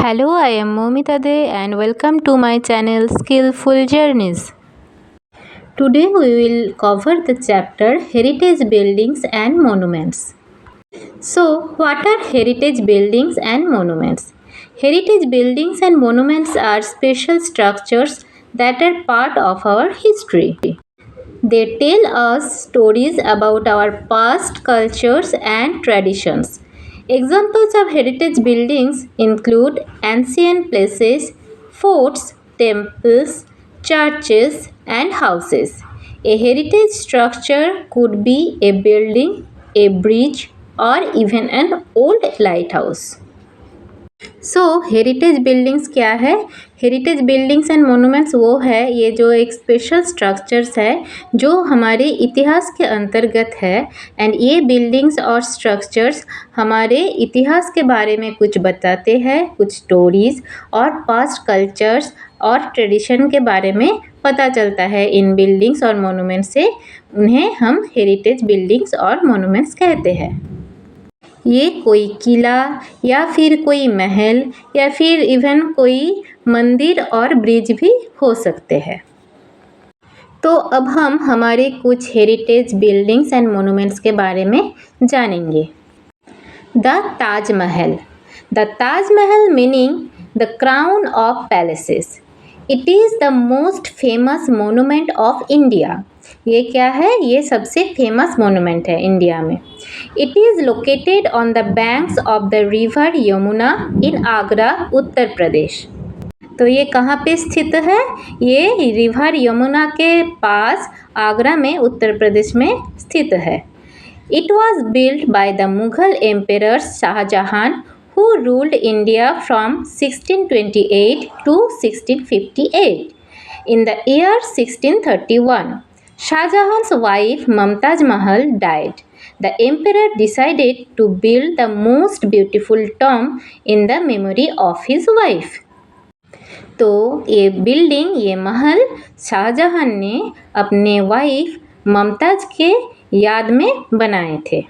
Hello, I am Momita De and welcome to my channel Skillful Journeys. Today we will cover the chapter Heritage Buildings and Monuments. So, what are heritage buildings and monuments? Heritage buildings and monuments are special structures that are part of our history. They tell us stories about our past cultures and traditions. Examples of heritage buildings include ancient places, forts, temples, churches, and houses. A heritage structure could be a building, a bridge, or even an old lighthouse. Heritage buildings क्या है? Heritage buildings and monuments वो है ये जो एक special structures है जो हमारे इतिहास के अंतर्गत है एंड ये बिल्डिंग्स और स्ट्रक्चर्स हमारे इतिहास के बारे में कुछ बताते हैं, कुछ स्टोरीज़ और पास्ट कल्चर्स और ट्रेडिशन के बारे में पता चलता है इन बिल्डिंग्स और मोनूमेंट्स से। उन्हें हम हेरिटेज बिल्डिंग्स और मोनूमेंट्स कहते हैं। ये कोई किला या फिर कोई महल या फिर इवन कोई मंदिर और ब्रिज भी हो सकते हैं। तो अब हम हमारे कुछ हेरिटेज बिल्डिंग्स एंड मोनूमेंट्स के बारे में जानेंगे। The Taj Mahal. The Taj Mahal meaning the crown of palaces. It is the most famous monument of India. ये क्या है? ये सबसे फेमस मोनूमेंट है इंडिया में। It is located on the banks of the river Yamuna in Agra, Uttar Pradesh. तो ये कहाँ पे स्थित है? ये रिवर यमुना के पास आगरा में उत्तर प्रदेश में स्थित है। It was build by the Mughal emperor Shah Jahan who ruled India from 1628 to 1658. In the year 1631, Shahjahan's wife Mumtaz Mahal died. The emperor decided to build the most beautiful tomb in the memory of his wife. तो ये building, ये महल शाहजहां ने अपने wife Mumtaz के याद में बनाए थे।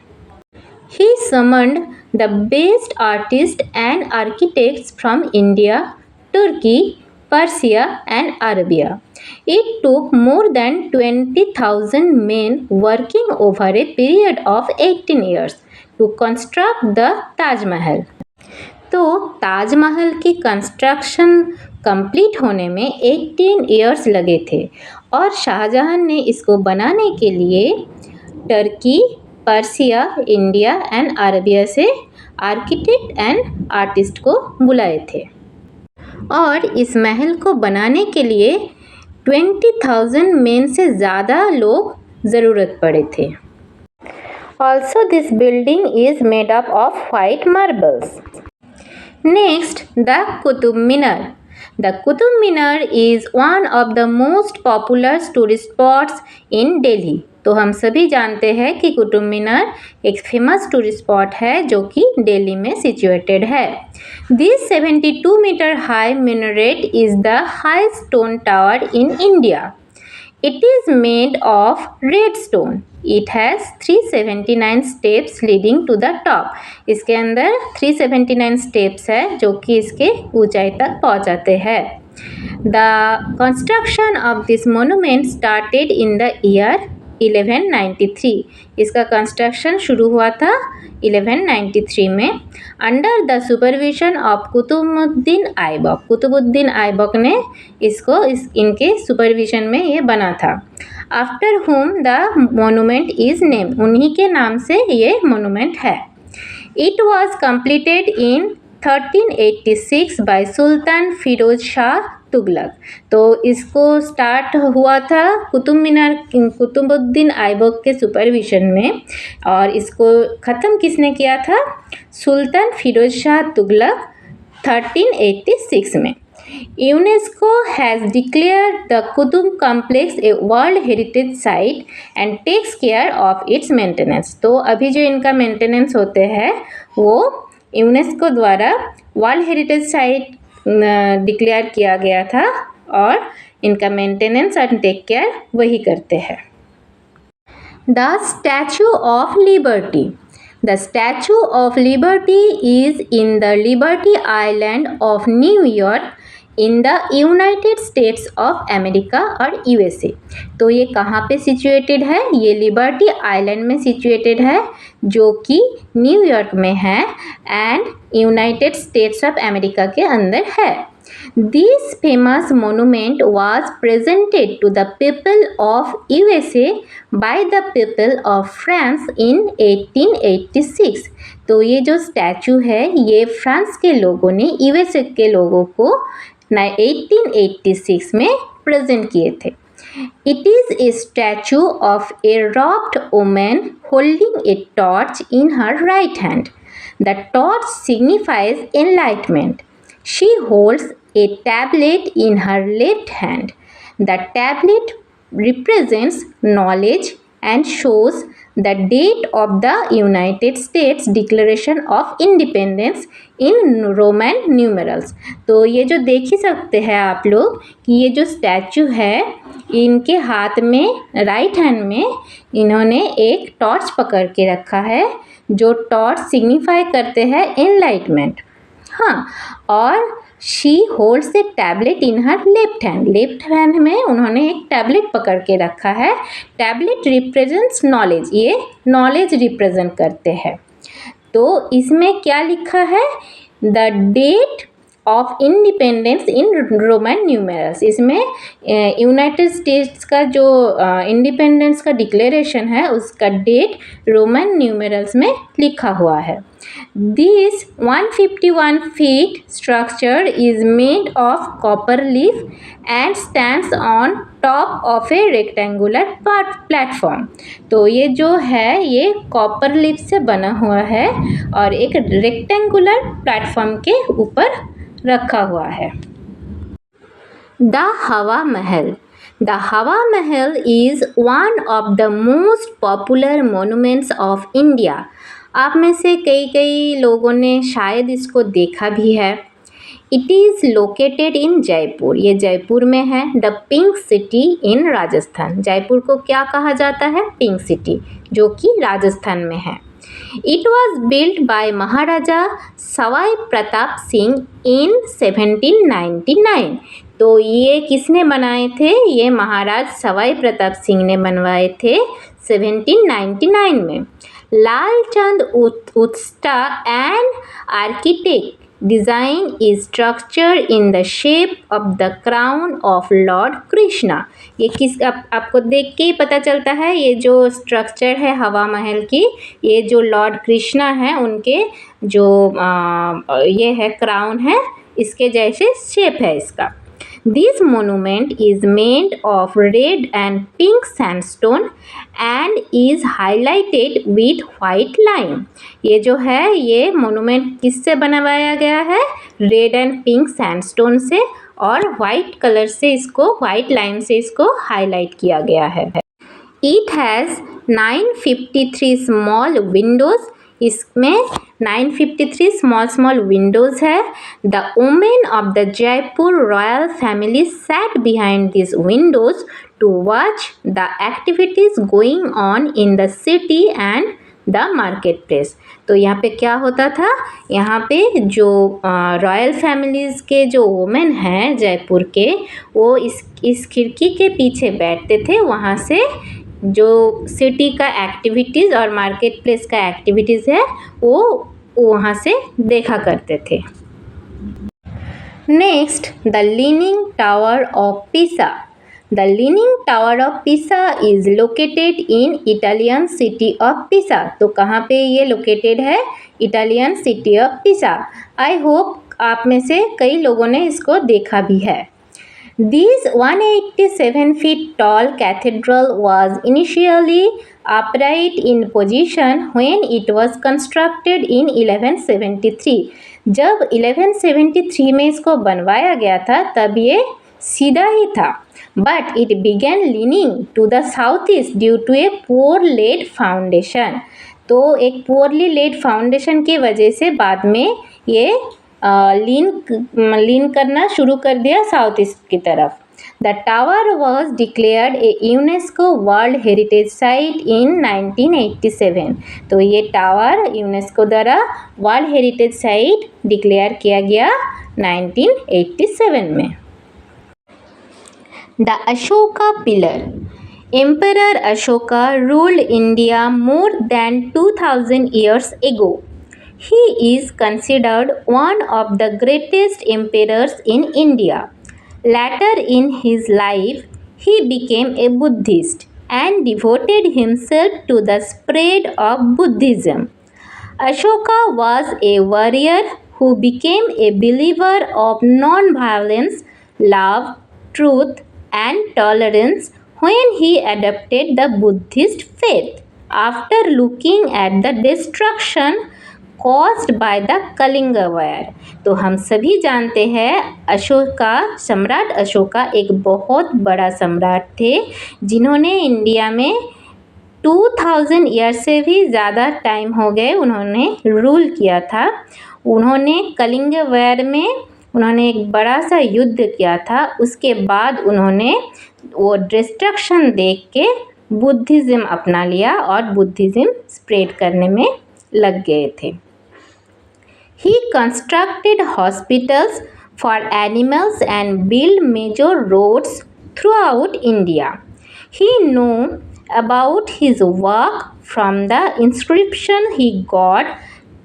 He summoned the best artists and architects from India, Turkey, Persia and Arabia. It took more than 20,000 men working over a period of 18 years to construct the Taj Mahal. तो ताजमहल की कंस्ट्रक्शन कंप्लीट होने में 18 years लगे थे और शाहजहां ने इसको बनाने के लिए Turkey, Persia, India and Arabia से आर्किटेक्ट एंड आर्टिस्ट को बुलाए थे और इस महल को बनाने के लिए 20,000 मेन से ज़्यादा लोग ज़रूरत पड़े थे। Also this building is made up of white marbles. Next, the Qutub Minar. The Qutub Minar is one of the most popular tourist spots in Delhi. तो हम सभी जानते हैं कि कुतुब मीनार एक फेमस टूरिस्ट स्पॉट है जो कि दिल्ली में सिचुएटेड है। This 72 metre high minaret is the highest stone tower in India. It is made of red stone. It has 379 steps leading to the top. इसके अंदर 379 steps है जो कि इसके ऊंचाई तक पहुंचाते हैं। The construction of this monument started in the year 1193. इसका कंस्ट्रक्शन शुरू हुआ था 1193 में under the supervision of Qutbuddin Aibak. Qutbuddin Aibak ने इसको इनके सुपरविजन में ये बना था। After whom the monument is name. उन्हीं के नाम से ये मोनूमेंट है। It was completed in 1386 by Sultan Firoz Shah Tughlaq. तो इसको स्टार्ट हुआ था कुतुबुद्दीन ऐबक के सुपरविजन में और इसको ख़त्म किसने किया था? सुल्तान फिरोज शाह तुगलक 1386 में। UNESCO has declared the Qutub complex a world heritage site and takes care of its maintenance. तो अभी जो इनका मेंटेनेंस होते हैं वो यूनेस्को द्वारा वर्ल्ड हेरिटेज साइट डिक्लेयर किया गया था और इनका मेंटेनेंस और टेक केयर वही करते हैं। The statue of liberty. The Statue of Liberty is in the Liberty Island of New York in the United states of America और यूएसए। तो ये कहाँ पे सिचुएटेड है? ये लिबर्टी आइलैंड में सिचुएटेड है जो कि न्यूयॉर्क में है and United states of America के अंदर है। This famous monument was presented to the people of USA by the people of France in 1886। तो ये जो स्टैचू है ये फ्रांस के लोगों ने यूएसए के लोगों को 1886 में प्रेजेंट किए थे। It is a statue of a robed woman holding a torch in her right hand. The torch signifies enlightenment. She holds a tablet in her left hand. The tablet represents knowledge and shows the date of the United States Declaration of Independence in Roman numerals। तो ये जो देख ही सकते हैं आप लोग कि ये जो स्टैचू है इनके हाथ में राइट हैंड में इन्होंने एक टॉर्च पकड़ के रखा है जो टॉर्च सिग्निफाई करते हैं एनलाइटमेंट। हाँ, और she holds a tablet in her left hand में उन्होंने एक टैबलेट पकड़ के रखा है। टैबलेट रिप्रेजेंट्स नॉलेज, ये नॉलेज रिप्रेजेंट करते हैं। तो इसमें क्या लिखा है? The date of independence in Roman numerals. इसमें यूनाइटेड स्टेट्स का जो इंडिपेंडेंस का डिक्लेरेशन है उसका डेट रोमन न्यूमेरल्स में लिखा हुआ है। This 151 feet structure is made of copper leaf and stands on top of a rectangular platform। तो ये जो है ये कॉपर लीफ से बना हुआ है और एक रेक्टेंगुलर प्लेटफॉर्म के ऊपर रखा हुआ है। द हवा महल। The Hawa Mahal is one of the most popular monuments of India। आप में से कई लोगों ने शायद इसको देखा भी है। It is located in Jaipur, ये जयपुर में है। The pink city in Rajasthan. Jaipur को क्या कहा जाता है? पिंक सिटी, जो कि राजस्थान में है। इट वॉज बिल्ट बाय महाराजा सवाई प्रताप सिंह इन 1799। तो ये किसने बनाए थे? ये महाराज सवाई प्रताप सिंह ने बनवाए थे 1799 में। Lalchand Ustad and architect design is structure in the shape of the crown of lord Krishna. ये किस आपको देख के ही पता चलता है ये जो स्ट्रक्चर है हवा महल की, ये जो लॉर्ड कृष्णा है उनके जो ये है क्राउन है, इसके जैसे शेप है इसका। This monument is made of red and pink sandstone and is highlighted with white line। ये जो है ये मोनूमेंट किससे बनवाया गया है? रेड एंड पिंक सैंडस्टोन से और वाइट कलर से इसको वाइट लाइन से इसको हाईलाइट किया गया है। It has 953 small windows। इसमें 953 स्मॉल विंडोज़ है। The women of the Jaipur royal family sat behind this windows to watch the activities going on in the city and the market place. तो यहाँ पे क्या होता था? यहाँ पे जो रॉयल फैमिलीज़ के जो वुमेन हैं जयपुर के, वो इस खिड़की के पीछे बैठते थे। वहाँ से जो सिटी का एक्टिविटीज़ और मार्केट प्लेस का एक्टिविटीज़ है वो वहाँ से देखा करते थे। Next, the leaning tower of पिसा। द लीनिंग टावर ऑफ पिसा is located in Italian city of पिसा। तो कहाँ पे ये लोकेटेड है? इटालियन सिटी ऑफ पिसा। आई होप आप में से कई लोगों ने इसको देखा भी है। This 187 feet tall cathedral was initially upright in position when it was constructed in 1173। जब 1173 में इसको बनवाया गया था तब ये सीधा ही था, but it began leaning to the southeast due to a poor laid foundation। तो एक poorly laid foundation की वजह से बाद में ये लीन करना शुरू कर दिया साउथ ईस्ट की तरफ। The tower was declared a UNESCO World Heritage Site in 1987. तो ये टावर यूनेस्को द्वारा वर्ल्ड हेरिटेज साइट डिक्लेयर किया गया 1987 में। The Ashoka Pillar. Emperor Ashoka ruled India more than 2000 years ago. He is considered one of the greatest emperors in India. Later in his life, he became a Buddhist and devoted himself to the spread of Buddhism. Ashoka was a warrior who became a believer of non-violence, love, truth, and tolerance when he adopted the Buddhist faith after looking at the destruction caused by the Kalinga वार। तो हम सभी जानते हैं सम्राट अशोका एक बहुत बड़ा सम्राट थे जिन्होंने इंडिया में 2000 ईयर से भी ज़्यादा टाइम हो गए उन्होंने रूल किया था। उन्होंने कलिंग वार में उन्होंने एक बड़ा सा युद्ध किया था। उसके बाद उन्होंने वो डिस्ट्रक्शन देख के बुद्धिज़्म अपना लिया और बुद्धिज़्म स्प्रेड करने में लग गए थे। He constructed hospitals for animals and built major roads throughout India. He knew about his work from the inscription he got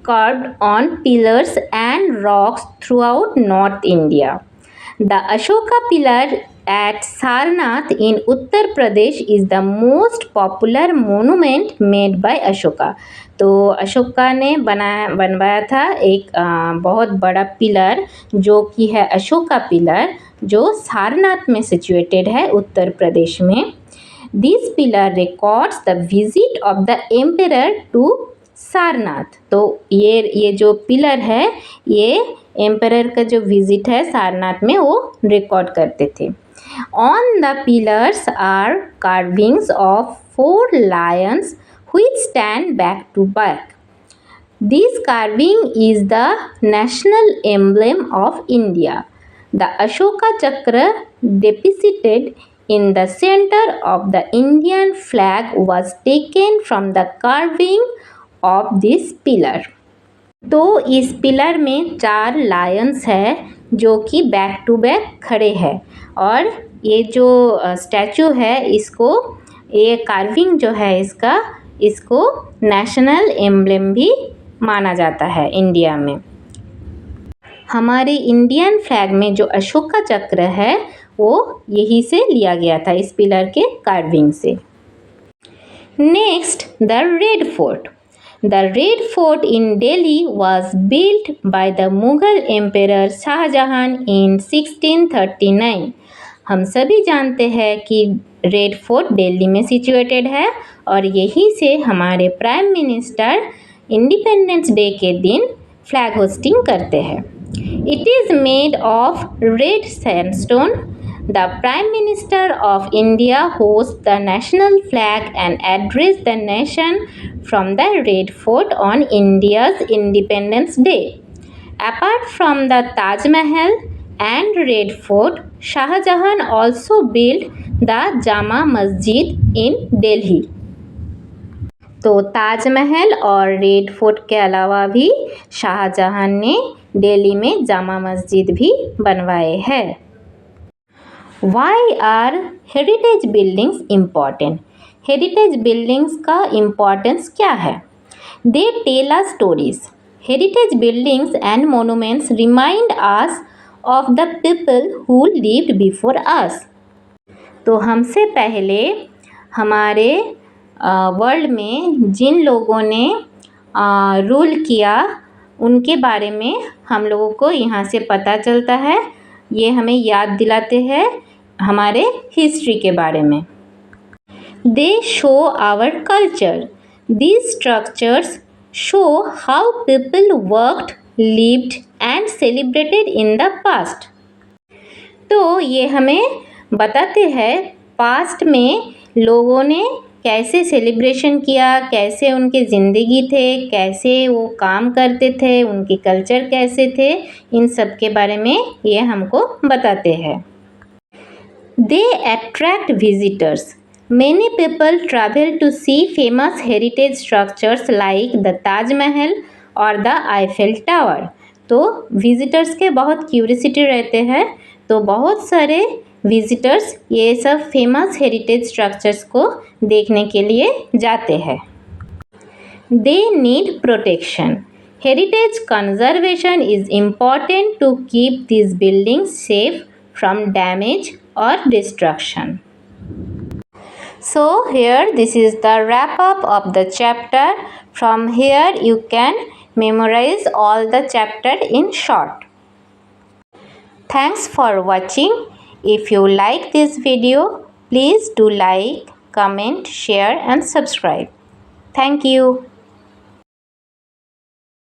carved on pillars and rocks throughout North India. The Ashoka pillar at Sarnath in Uttar Pradesh is the most popular monument made by Ashoka. तो अशोका ने बनवाया था एक बहुत बड़ा pillar जो कि है अशोका पिलर जो सारनाथ में सिचुएटेड है उत्तर प्रदेश में। This pillar records the visit of the emperor to Sarnath. तो ये जो पिलर है ये एम्परर का जो विजिट है सारनाथ में वो रिकॉर्ड करते थे। On the pillars are carvings of 4 lions which stand back to back. This carving is the national emblem of India. The Ashoka Chakra depicted in the center of the Indian flag was taken from the carving of this pillar. तो इस pillar में 4 Lions है जो कि back to back खड़े हैं और ये जो स्टैचू है इसको ये कार्विंग जो है इसको नेशनल एम्ब्लेम भी माना जाता है इंडिया में। हमारे इंडियन फ्लैग में जो अशोका चक्र है वो यही से लिया गया था इस पिलर के कार्विंग से। Next the red fort. The red fort in Delhi was built by the Mughal Emperor Shah Jahan in 1639। हम सभी जानते हैं कि रेड फोर्ट दिल्ली में सिचुएटेड है और यहीं से हमारे प्राइम मिनिस्टर इंडिपेंडेंस डे के दिन फ्लैग होस्टिंग करते हैं। It is made of red sandstone. The prime minister of India host the national flag and address the nation from the red fort on India's independence day. Apart from the Taj Mahal and Red Fort, Shah Jahan also built the Jama Masjid in Delhi। तो ताजमहल और red fort के अलावा भी शाहजहां ने दिल्ली में जामा मस्जिद भी बनवाए हैं। Why are heritage buildings important? Heritage buildings का इम्पोर्टेंस क्या है? They tell us stories. Heritage buildings and monuments remind us of the people who lived before us। तो हमसे पहले हमारे वर्ल्ड में जिन लोगों ने रूल किया उनके बारे में हम लोगों को यहाँ से पता चलता है। ये हमें याद दिलाते हैं हमारे हिस्ट्री के बारे में। They show our culture. These structures show how people worked, lived and celebrated in the past। तो ये हमें बताते हैं पास्ट में लोगों ने कैसे सेलिब्रेशन किया, कैसे उनके ज़िंदगी थे, कैसे वो काम करते थे, उनके कल्चर कैसे थे, इन सब के बारे में ये हमको बताते हैं। They attract visitors. Many people travel to see famous heritage structures like the Taj Mahal और द आईफेल टावर। तो विजिटर्स के बहुत क्यूरियोसिटी रहते हैं, तो बहुत सारे विजिटर्स ये सब फेमस हेरिटेज स्ट्रक्चर्स को देखने के लिए जाते हैं। They need protection. Heritage conservation is important to keep these buildings safe from damage or destruction. So here this is the wrap up of the chapter. From here you can memorize all the chapter in short. Thanks for watching. If you like this video, please do like, comment, share and subscribe. Thank you.